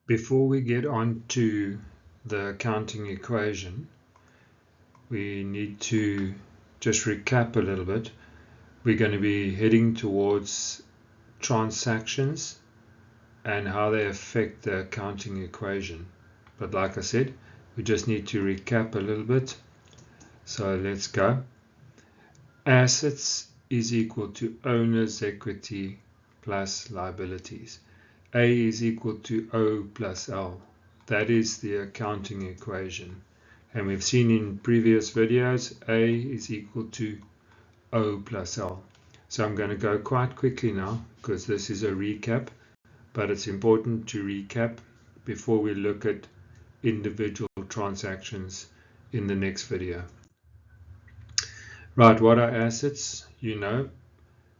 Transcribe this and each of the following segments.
Before we get on to the accounting equation, we need to just recap a little bit. We're going to be heading towards transactions and how they affect the accounting equation. But like I said, we just need to recap a little bit. So let's go. Assets is equal to owner's equity plus liabilities. A is equal to O plus L. That is the accounting equation. And we've seen in previous videos, A is equal to O plus L. So I'm going to go quite quickly now because this is a recap, but it's important to recap before we look at individual transactions in the next video. Right, what are assets? You know,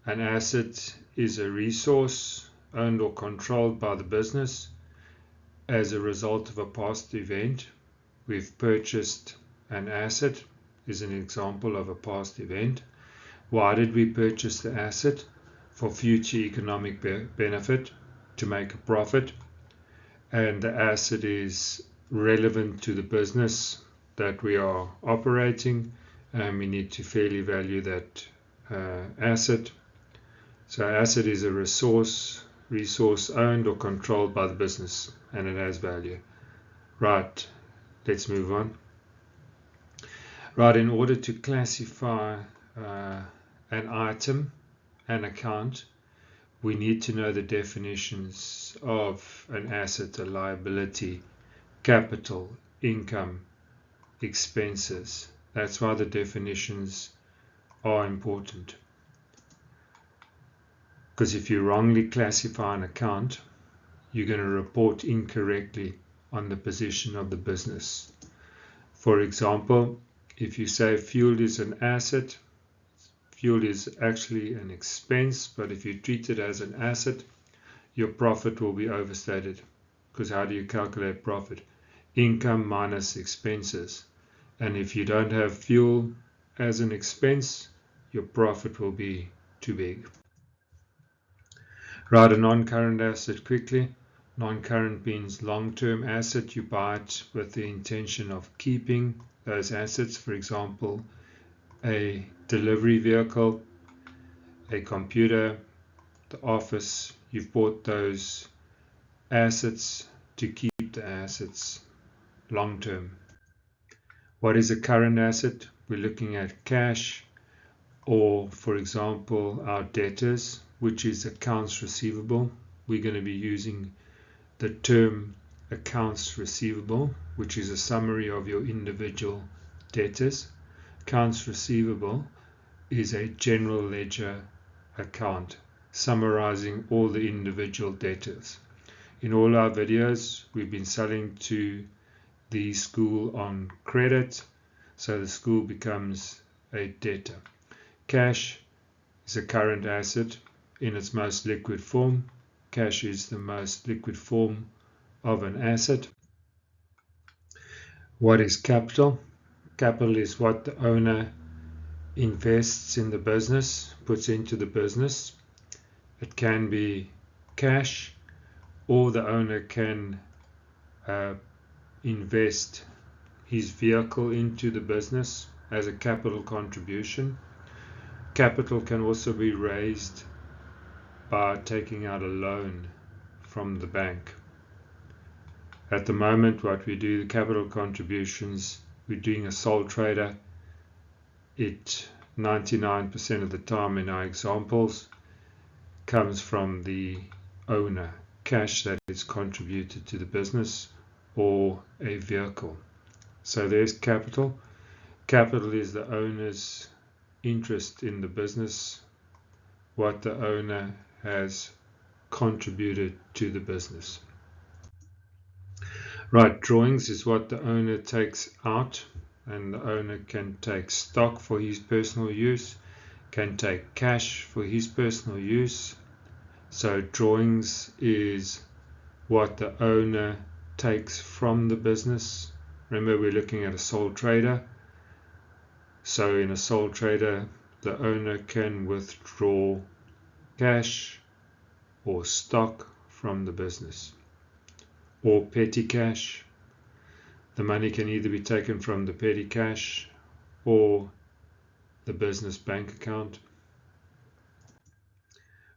an asset is a resource owned or controlled by the business as a result of a past event. We've purchased an asset is an example of a past event. Why did we purchase the asset? For future economic benefit, to make a profit, and the asset is relevant to the business that we are operating, and we need to fairly value that asset. So asset is a resource owned or controlled by the business, and it has value. Right, let's move on. Right, in order to classify an item, an account, we need to know the definitions of an asset, a liability, capital, income, expenses. That's why the definitions are important. Because if you wrongly classify an account, you're going to report incorrectly on the position of the business. For example, if you say fuel is an asset, fuel is actually an expense, but if you treat it as an asset, your profit will be overstated. Because how do you calculate profit? Income minus expenses. And if you don't have fuel as an expense, your profit will be too big. Right, a non-current asset quickly. Non-current means long-term asset. You buy it with the intention of keeping those assets. For example, a delivery vehicle, a computer, the office. You've bought those assets to keep the assets long-term. What is a current asset? We're looking at cash, or for example our debtors, which is accounts receivable. We're going to be using the term accounts receivable, which is a summary of your individual debtors. Accounts receivable is a general ledger account summarizing all the individual debtors. In all our videos, we've been selling to the school on credit, so the school becomes a debtor. Cash is a current asset in its most liquid form. Cash is the most liquid form of an asset. What is capital? Capital is what the owner invests in the business, puts into the business. It can be cash, or the owner can invest his vehicle into the business as a capital contribution. Capital can also be raised by taking out a loan from the bank. At the moment, what we do, the capital contributions, we're doing a sole trader. It 99% of the time in our examples comes from the owner, cash that is contributed to the business or a vehicle. So there's capital. Capital is the owner's interest in the business, what the owner has contributed to the business. Right, drawings is what the owner takes out, and the owner can take stock for his personal use, can take cash for his personal use. So drawings is what the owner takes from the business. Remember, we're looking at a sole trader. So in a sole trader, the owner can withdraw cash or stock from the business. or petty cash. The money can either be taken from the petty cash or the business bank account.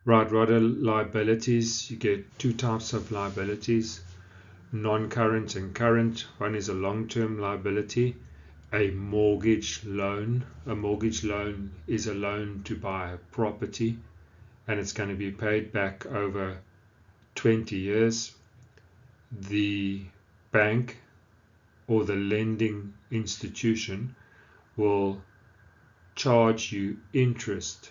Right, what are liabilities? You get two types of liabilities, non-current and current. One is a long-term liability, a mortgage loan. A mortgage loan is a loan to buy a property, and it's going to be paid back over 20 years. The bank or the lending institution will charge you interest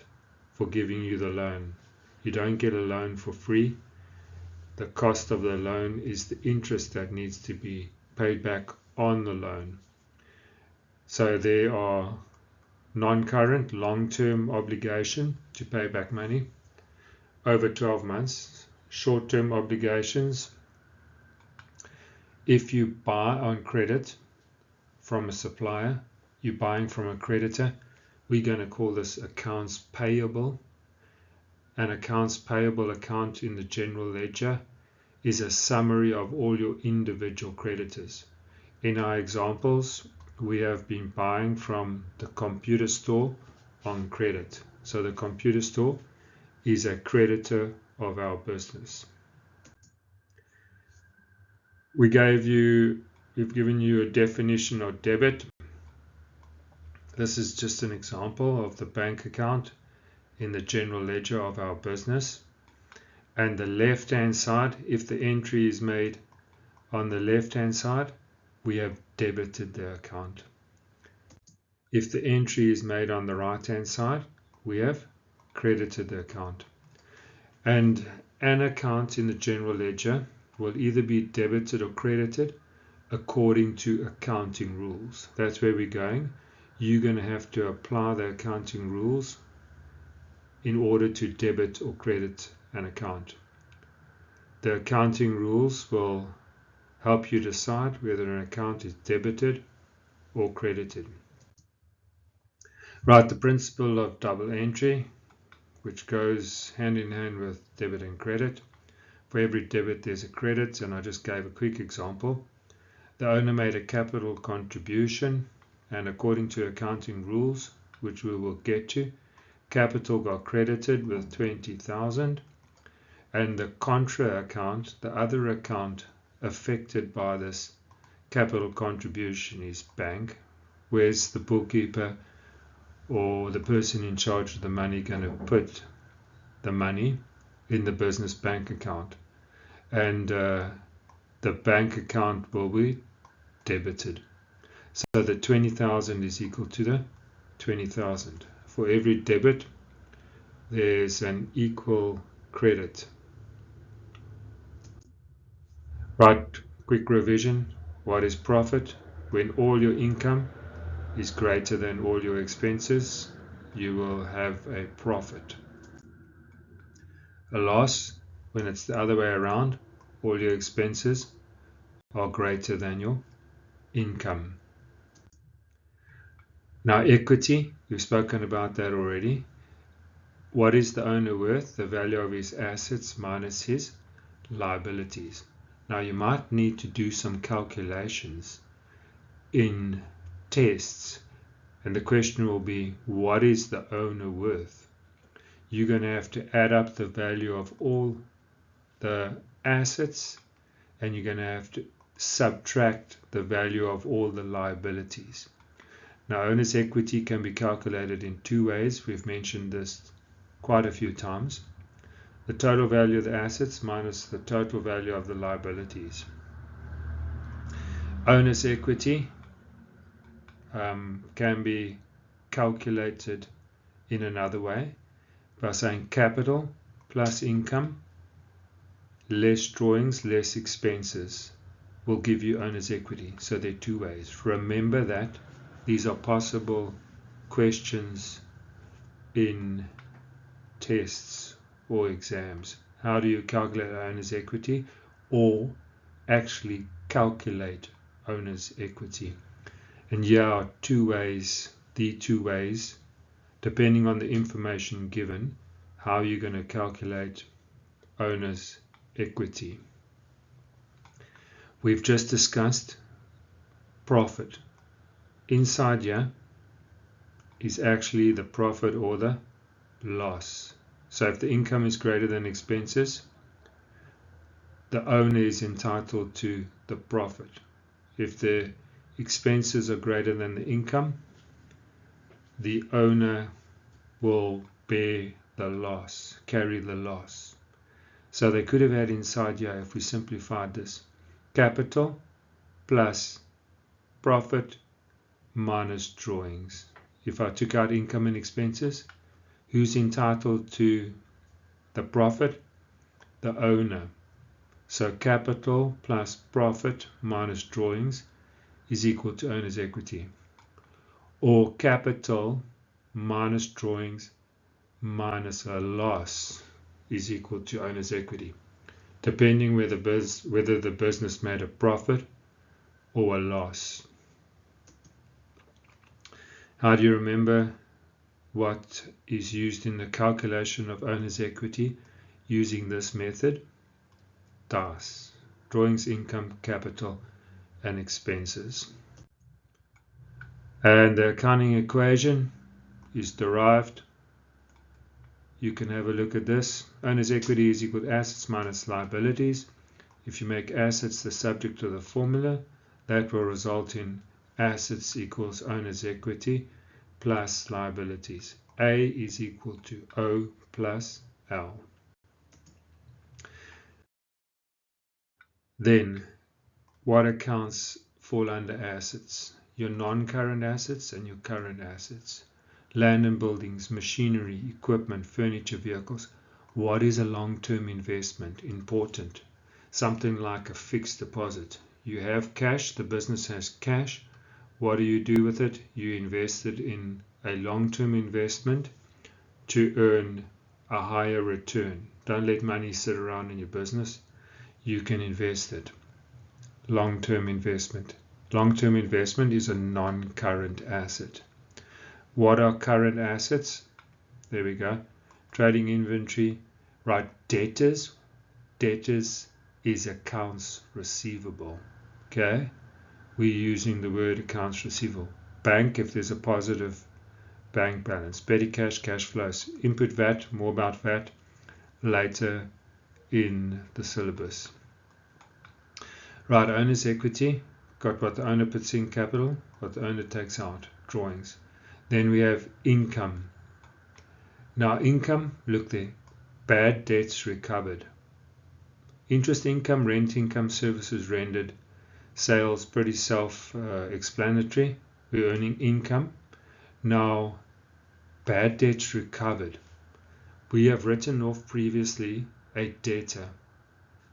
for giving you the loan. You don't get a loan for free. The cost of the loan is the interest that needs to be paid back on the loan. So there are non-current, long-term obligation to pay back money over 12 months. Short-term obligations, if you buy on credit from a supplier, you're buying from a creditor, we're going to call this accounts payable. An accounts payable account in the general ledger is a summary of all your individual creditors. In our examples, we have been buying from the computer store on credit. So the computer store is a creditor of our business. We've given you a definition of debit. This is just an example of the bank account in the general ledger of our business. And the left hand side, if the entry is made on the left hand side, we have debited the account. If the entry is made on the right hand side, we have credited the account. And an account in the general ledger will either be debited or credited according to accounting rules. That's where we're going. You're going to have to apply the accounting rules in order to debit or credit an account. The accounting rules will help you decide whether an account is debited or credited. Right, the principle of double entry, which goes hand in hand with debit and credit. For every debit there's a credit, and I just gave a quick example. The owner made a capital contribution, and according to accounting rules, which we will get to, capital got credited with 20,000, and the contra account, the other account affected by this capital contribution, is bank. Where's the bookkeeper or the person in charge of the money going to put the money? In the business bank account, and the bank account will be debited. So the 20,000 is equal to the 20,000. For every debit, there's an equal credit. Right, quick revision. What is profit? When all your income is greater than all your expenses, you will have a profit. A loss, when it's the other way around, all your expenses are greater than your income. Now equity, we've spoken about that already. What is the owner worth? The value of his assets minus his liabilities. Now you might need to do some calculations in tests, and the question will be, what is the owner worth? You're going to have to add up the value of all the assets, and you're going to have to subtract the value of all the liabilities. Now, owner's equity can be calculated in two ways. We've mentioned this quite a few times. The total value of the assets minus the total value of the liabilities. Owner's equity can be calculated in another way by saying capital plus income less drawings less expenses will give you owner's equity. So there are two ways. Remember that these are possible questions in tests or exams. How do you calculate owner's equity, or actually calculate owner's equity? And here are two ways, depending on the information given, how you're going to calculate owner's equity. We've just discussed profit. Inside here is actually the profit or the loss. So if the income is greater than expenses, the owner is entitled to the profit. If the expenses are greater than the income, the owner will bear the loss, carry the loss. So they could have had inside here, if we simplified this, capital plus profit minus drawings. If I took out income and expenses, who's entitled to the profit? The owner. So capital plus profit minus drawings is equal to owner's equity. Or capital minus drawings minus a loss is equal to owner's equity, depending whether the business made a profit or a loss. How do you remember what is used in the calculation of owner's equity using this method? DAS, drawings, income, capital, and expenses. And the accounting equation is derived. You can have a look at this. Owner's equity is equal to assets minus liabilities. If you make assets the subject of the formula, that will result in assets equals owner's equity plus liabilities. A is equal to O plus L. Then, what accounts fall under assets? Your non-current assets and your current assets. Land and buildings, machinery, equipment, furniture, vehicles. What is a long-term investment? Important. Something like a fixed deposit. You have cash, the business has cash. What do you do with it? You invest it in a long-term investment to earn a higher return. Don't let money sit around in your business. You can invest it. Long-term investment. Long-term investment is a non-current asset. What are current assets? There we go. Trading inventory. Right, debtors. Debtors is accounts receivable. Okay? We're using the word accounts receivable. Bank, if there's a positive bank balance. Petty cash, cash flows. Input VAT, more about VAT later in the syllabus. Right, owner's equity. Got what the owner puts in capital, what the owner takes out, drawings. Then we have income. Now income, look there, bad debts recovered. Interest income, rent income, services rendered, sales, pretty self-explanatory. We're earning income. Now, bad debts recovered. We have written off previously a debtor.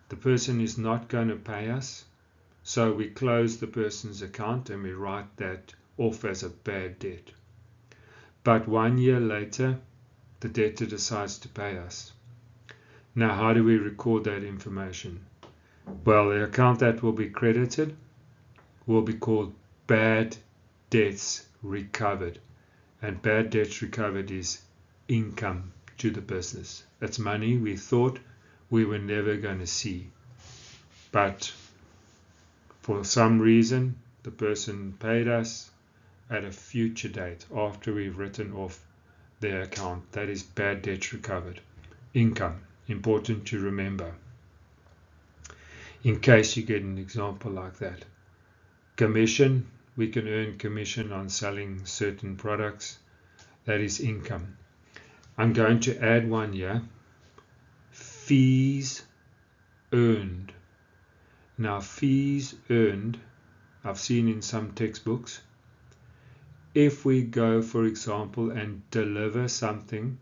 The person is not going to pay us, so we close the person's account and we write that off as a bad debt. But 1 year later, the debtor decides to pay us. Now, how do we record that information? Well, the account that will be credited will be called bad debts recovered. And bad debts recovered is income to the business. That's money we thought we were never going to see. But for some reason, the person paid us at a future date after we've written off their account. That is bad debts recovered. Income, important to remember in case you get an example like that. Commission, we can earn commission on selling certain products. That is income. I'm going to add one here. Fees earned. Now fees earned, I've seen in some textbooks, if we go, for example, and deliver something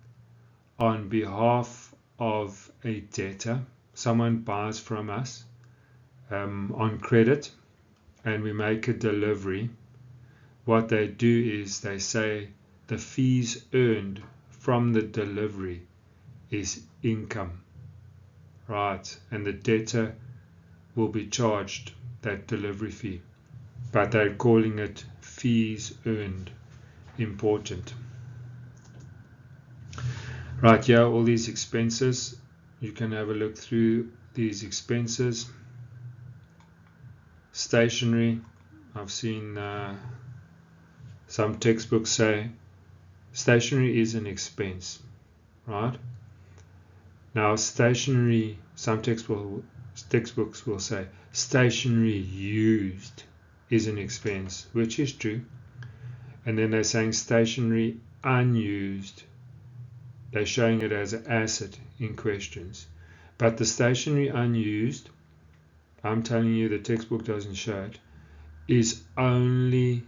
on behalf of a debtor, someone buys from us on credit, and we make a delivery, what they do is they say the fees earned from the delivery is income, right? And the debtor will be charged that delivery fee, but they're calling it fees earned. Important. Right here, all these expenses, you can have a look through these expenses. Stationery, I've seen some textbooks say stationery is an expense, right? Now stationery, some textbooks will say stationery used is an expense, which is true. And then they're saying stationery unused, they're showing it as an asset in questions. But the stationery unused, I'm telling you the textbook doesn't show it, is only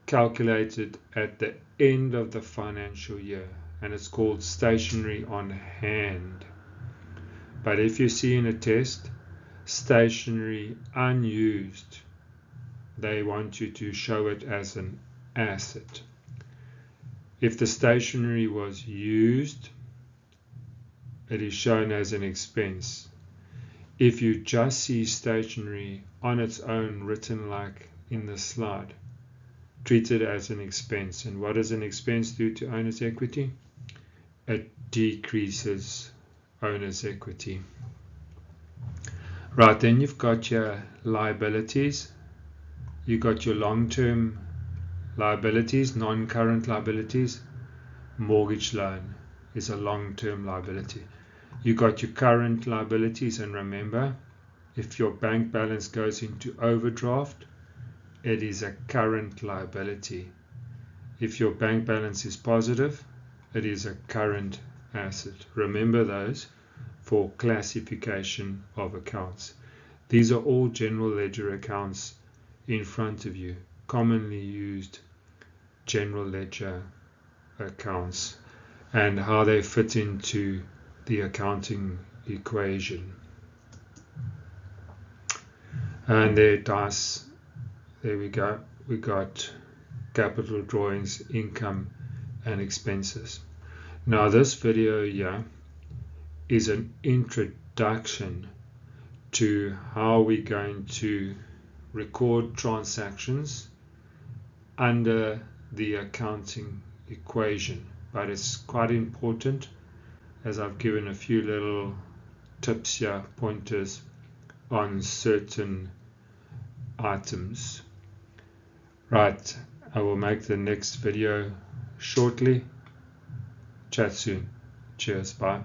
calculated at the end of the financial year, and it's called stationery on hand. But if you see in a test stationery unused, they want you to show it as an asset. If the stationery was used, it is shown as an expense. If you just see stationery on its own written like in the slide, treat it as an expense. And what does an expense do to owner's equity? It decreases owner's equity. Right, then you've got your liabilities. You've got your long-term liabilities, non-current liabilities. Mortgage loan is a long-term liability. You got your current liabilities, and remember, if your bank balance goes into overdraft, it is a current liability. If your bank balance is positive, it is a current asset. Remember those for classification of accounts. These are all general ledger accounts in front of you, commonly used general ledger accounts, and how they fit into the accounting equation. And there we go. We got capital drawings, income, and expenses. Now this video here is an introduction to how we're going to record transactions under the accounting equation, but it's quite important, as I've given a few little tips here, pointers on certain items. Right, I will make the next video shortly. Chat soon. Cheers, bye.